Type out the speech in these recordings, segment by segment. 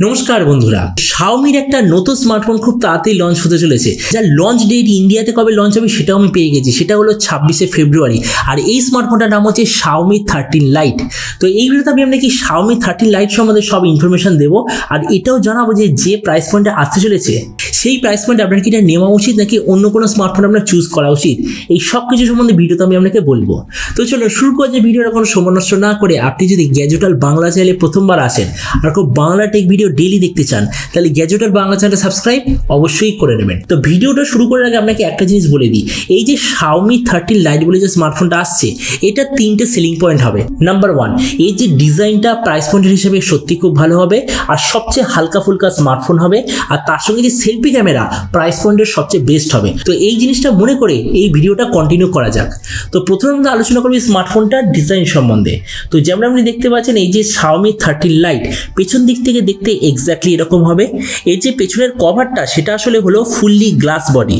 নমস্কার বন্ধুরা, Xiaomiর একটা নতুন স্মার্টফোন খুব তাড়াতাড়ি লঞ্চ হতে চলেছে। যার লঞ্চ ডেট ইন্ডিয়াতে কবে লঞ্চ হবে সেটাও আমি পেয়ে গেছি, সেটা হলো 26শে ফেব্রুয়ারি। আর এই স্মার্টফোনটার নাম হচ্ছে Xiaomi 13 Lite। তো এই ভিডিওতে আমি আপনাকে Xiaomi 13 Lite সম্বন্ধে সব ইনফরমেশন দেবো, আর এটাও জানাবো যে প্রাইস পয়েন্টে আসতে চলেছে সেই প্রাইস পয়েন্টে আপনার কি এটা নেওয়া উচিত নাকি অন্য কোনো স্মার্টফোন আপনার চুজ করা উচিত, এই সব কিছু সম্বন্ধে ভিডিওতে আমি আপনাকে বলবো। তো চলো শুরু করে যে ভিডিওটা কোনো সময় নষ্ট না করে, আপনি যদি গ্যাজেট ওয়ার্ল্ড বাংলা চ্যানেলে প্রথমবার আসেন আর খুব বাংলা টেক ভিডিও ডেইলি দেখতে চান, তাহলে গ্যাজেট ওয়ার্ল্ড বাংলা চ্যানেলটা সাবস্ক্রাইব অবশ্যই করে নেবেন। তো ভিডিওটা শুরু করার আগে আপনাকে একটা জিনিস বলে দিই, এই যে Xiaomi 13 Lite বলে যে স্মার্টফোনটা আসছে, এটা তিনটে সেলিং পয়েন্ট হবে। নাম্বার 1, এই যে ডিজাইনটা প্রাইস পয়েন্টের হিসেবে সত্যি খুব ভালো হবে আর সবচেয়ে হালকা ফুলকা স্মার্টফোন হবে, আর তার সঙ্গে যে সেলফি ক্যামেরা প্রাইস পয়েন্টের সবচেয়ে বেস্ট হবে। তো এই জিনিসটা মনে করে এই ভিডিওটা কন্টিনিউ করা যাক। তো প্রথমে আমরা আলোচনা করব স্মার্টফোনটার ডিজাইন সম্বন্ধে। তো যেমন আপনি দেখতে পাচ্ছেন এই যে Xiaomi 13 Lite পেছন দিক থেকে দেখতে এক্স্যাক্টলি এরকম হবে। এই যে পেছনের কভারটা সেটা আসলে হলো ফুললি গ্লাস বডি।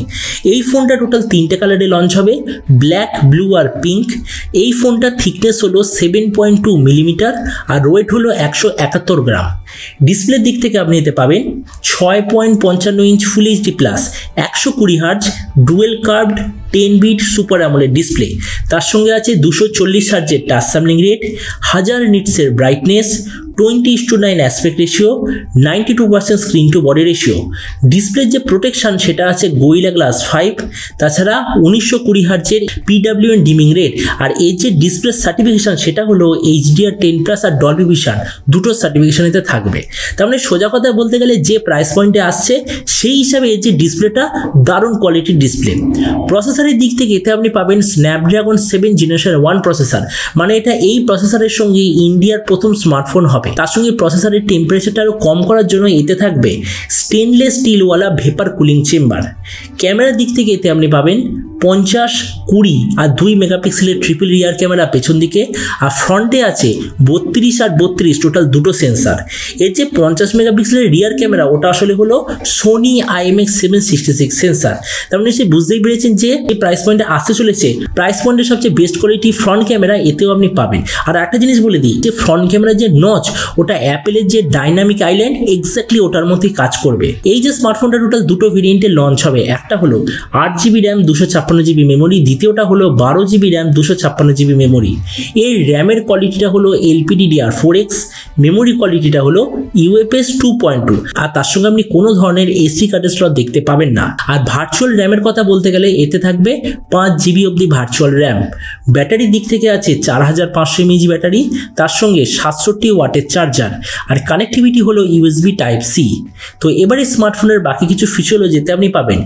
এই ফোনটা টোটাল 3টে কালারে লঞ্চ হবে, ব্ল্যাক, ব্লু আর পিঙ্ক। এই ফোনটার থিকনেস হলো 7.2 মিলিমিটার আর ওয়েট হলো 171 গ্রাম। ডিসপ্লের দিক থেকে আপনি এতে পাবেন 6.55 inch full HD plus 120 hertz dual curved 10 bit super AMOLED display. তার সঙ্গে আছে 240 হার্জের টাচ স্যাম্পলিং রেট, 1000 নিটসের brightness, 20:9 aspect ratio, 92% screen to body ratio. ডিসপ্লের যে প্রোটেকশন সেটা আছে গোরিলা গ্লাস 5, তাছাড়া 1920 হার্জের PWM ডিমিং রেট। আর এর যে ডিসপ্লে সার্টিফিকেশন সেটা হলো HDR10+ আর ডলবি ভিশন দুটো সার্টিফিকেশন এতে থাকবে। তার মানে সোজা কথা বলতে গেলে যে প্রাইস পয়েন্টে আসছে সেই হিসাবে এর যে ডিসপ্লেটা দারুণ কোয়ালিটির ডিসপ্লে। প্রসেসরের দিক থেকে এতে আপনি পাবেন স্ন্যাপড্রাগন 7 জেনারেশন 1 প্রসেসর, মানে এটা এই প্রসেসরের সঙ্গে ইন্ডিয়ার প্রথম স্মার্টফোন হবে। তার সঙ্গে প্রসেসরের টেম্পারেচারটা আরো কম করার জন্য এতে থাকবে স্টেনলেস স্টিলওয়ালা ভেপার কুলিং চেম্বার। ক্যামেরার দিক থেকে এতে আপনি পাবেন 50, 20 আর 2 মেগাপিক্সেলের ট্রিপল রিয়ার ক্যামেরা পেছন দিকে, আর ফ্রন্টে আছে 32 আর 32 টোটাল দুটো সেন্সার। এর যে 50 মেগাপিক্সেলের রিয়ার ক্যামেরা ওটা আসলে হলো সোনি IMX766 সেন্সার। তার মানে সে বুঝতেই পেরেছেন যে এই প্রাইস পয়েন্টে আসতে চলেছে প্রাইস পয়েন্টের সবচেয়ে বেস্ট কোয়ালিটি ফ্রন্ট ক্যামেরা এতেও আপনি পাবেন। আর একটা জিনিস বলে দিই, যে ফ্রন্ট ক্যামেরার যে নচ ওটা অ্যাপেলের যে ডাইনামিক আইল্যান্ড এক্স্যাক্টলি ওটার মতোই কাজ করবে। এই যে স্মার্টফোনটা টোটাল দুটো ভেরিয়েন্টে লঞ্চ হবে, একটা হলো 8GB র্যাম 256GB মেমোরি, দ্বিতীয়টা হলো 12GB র্যাম 256GB মেমোরি। এর র্যামের কোয়ালিটিটা হলো LPDDR4X, মেমোরি কোয়ালিটিটা হলো UFS 2.2, আর তার সঙ্গে আপনি কোনো ধরনের SD কার্ডের স্লট দেখতে পাবেন না। আর ভার্চুয়াল র্যামের কথা বলতে গেলে এতে থাকবে 5GB অবধি ভার্চুয়াল র্যাম। ব্যাটারির দিক থেকে আছে 4500 mAh ব্যাটারি, তার সঙ্গে 67 ওয়াটের চার্জার, আর কানেক্টিভিটি হলো USB Type-C। তো এবারে স্মার্টফোনের বাকি কিছু ফিচার হলো যেতে আপনি পাবেন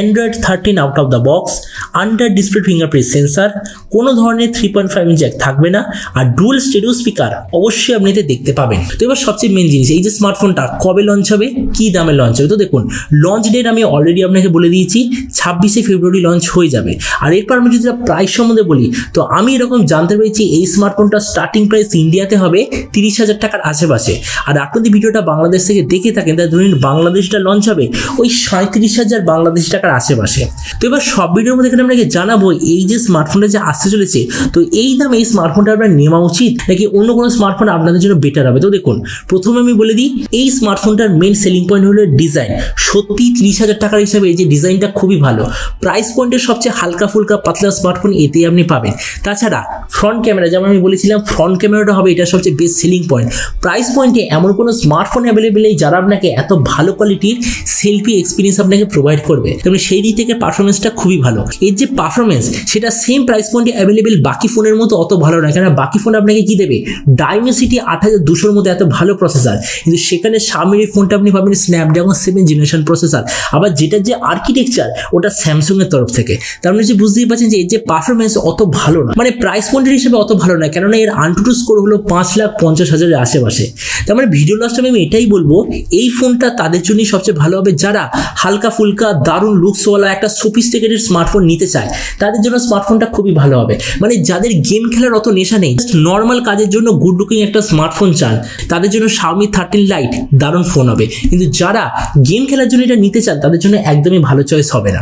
Android 13 out of the box, under display fingerprint sensor, কোনো ধরনের 3.5 ইঞ্চ জ্যাক থাকবে না, আর ডুয়াল স্টেরিও স্পিকার অবশ্যই আপনি এতে দেখতে পাবেন। তো এবার সবচেয়ে মেন জিনিস, এই যে স্মার্টফোনটা কবে লঞ্চ হবে, কি দামে লঞ্চ হবে। তো দেখুন, লঞ্চ ডেট আমি অলরেডি আপনাকে বলে দিয়েছি, 26শে ফেব্রুয়ারি লঞ্চ হয়ে যাবে। আর এরপর আমি যদি প্রাইস সম্বন্ধে বলি, তো আমি এরকম জানতে পেরেছি এই স্মার্টফোনটা স্টার্টিং প্রাইস ইন্ডিয়াতে হবে 30,000 টাকার আশেপাশে। আর আপনি যদি ভিডিওটা বাংলাদেশ থেকে দেখে থাকেন তাহলে ধরুন বাংলাদেশটা লঞ্চ হবে ওই 37,000 বাংলাদেশি টাকার আশেপাশে। তো এবার সব ভিডিওর মধ্যে এখানে আপনাকে জানাবো এই যে স্মার্টফোনটা যে আসতে চলেছে, তো এই দামে এই স্মার্টফোনটা আপনার নেওয়া উচিত নাকি অন্য কোনো স্মার্টফোন আপনাদের জন্য বেটার হবে। তো দেখুন, প্রথমে আমি বলে দিই এই স্মার্টফোনটার মেন সেলিং পয়েন্ট হলো ডিজাইন। সত্যি 30,000 টাকার হিসাবে এই যে ডিজাইনটা খুবই ভালো। প্রাইস পয়েন্টের সবচেয়ে হালকা ফুলকা পাতলা স্মার্টফোন এতেই আপনি পাবেন। তাছাড়া ফ্রন্ট ক্যামেরা, যেমন আমি বলেছিলাম ফ্রন্ট ক্যামেরাটা হবে এটা সবচেয়ে বেস্ট সেলিং পয়েন্ট। প্রাইস পয়েন্টে এমন কোনো স্মার্টফোন অ্যাভেলেবেল নেই যারা আপনাকে এত ভালো কোয়ালিটির সেলফি এক্সপিরিয়েন্স আপনাকে প্রোভাইড করবে। তেমনি সেই দিক থেকে পারফরমেন্সটা খুবই ভালো। এর যে পারফরমেন্স সেটা সেম প্রাইস পয়েন্টে অ্যাভেলেবেল বাকি ফোনের মতো অত ভালো নয়, কারণ বাকি ফোন আপনাকে কি দেবে ডাইমেনসিটি 8200-র মধ্যে এত ভালো প্রসেসর, কিন্তু সেখানে Xiaomiর ফোনটা আপনি পাবেন স্ন্যাপড্রাগন 7 জেনারেশন প্রসেসর, আবার যেটার যে আর্কিটেকচার ওটা স্যামসাং এর তরফ থেকে। তার মানে যে বুঝতেই পারছেন যে এর যে পারফরমেন্স অত ভালো না, মানে প্রাইস পয়েন্টের হিসেবে অত ভালো না, কেননা এর AnTuTu স্কোর হলো 5,50,000-এর আশেপাশে। তার মানে ভিডিও লাস্টে আমি এটাই বলবো, এই ফোনটা তাদের জন্যই সবচেয়ে ভালো হবে যারা হালকা ফুলকা দারুণ লুকসওয়ালা একটা সোফিস্টিকেটেড স্মার্টফোন নিতে চায়, তাদের জন্য স্মার্টফোনটা খুবই ভালো হবে। মানে যাদের গেম খেলার অত নেশা নেই, নর্মাল কাজের জন্য গুড লুকিং একটা স্মার্টফোন চান, তাদের জন্য Xiaomi 13 Lite দারুণ ফোন হবে। কিন্তু যারা গেম খেলার জন্য এটা নিতে চান তাদের জন্য একদমই ভালো চয়েস হবে না।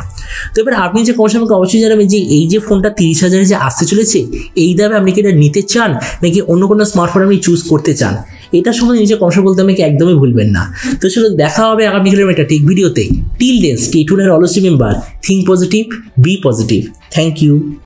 তো এবার আপনি যে কম আমাকে অবশ্যই জানাবেন যে এই যে ফোনটা 30,000-এ যে আসতে চলেছে এই দামে আপনি কি এটা নিতে চান নাকি অন্য কোনো স্মার্টফোন আপনি চুজ করতে চান। এটা সম্বন্ধে নিজে কমেন্ট বলতে আমাকে একদমই ভুলবেন না। তো চলো দেখা হবে আগামীকালের একটা টেক ভিডিওতে। Till then stay tuned and always remember, think positive, be positive. Thank you.